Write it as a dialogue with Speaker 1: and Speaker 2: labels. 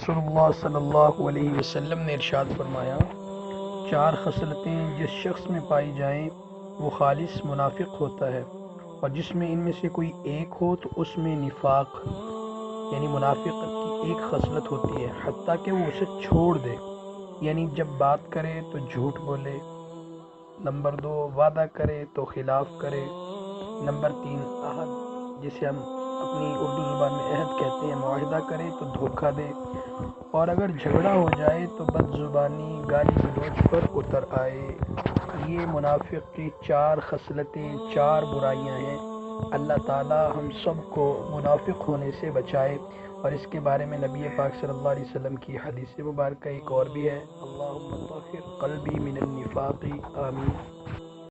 Speaker 1: رسول اللہ صلی اللہ علیہ وسلم نے ارشاد فرمایا، 4 خصلتیں جس شخص میں پائی جائیں وہ خالص منافق ہوتا ہے، اور جس میں ان میں سے کوئی ایک ہو تو اس میں نفاق یعنی منافق کی ایک خصلت ہوتی ہے، حتیٰ کہ وہ اسے چھوڑ دے، یعنی جب بات کرے تو جھوٹ بولے، نمبر 2 وعدہ کرے تو خلاف کرے، نمبر 3 عہد جسے ہم اپنی اردو زبان میں عہد کہتے ہیں معاہدہ کرے تو دھوکہ دے، اور اگر جھگڑا ہو جائے تو بد زبانی گالی گلوچ پر اتر آئے۔ یہ منافق کی 4 خصلتیں، 4 برائیاں ہیں۔ اللہ تعالی ہم سب کو منافق ہونے سے بچائے، اور اس کے بارے میں نبی پاک صلی اللہ علیہ وسلم کی حدیث مبارکہ ایک اور بھی ہے، اللہم طہر قلبی من النفاق، آمین۔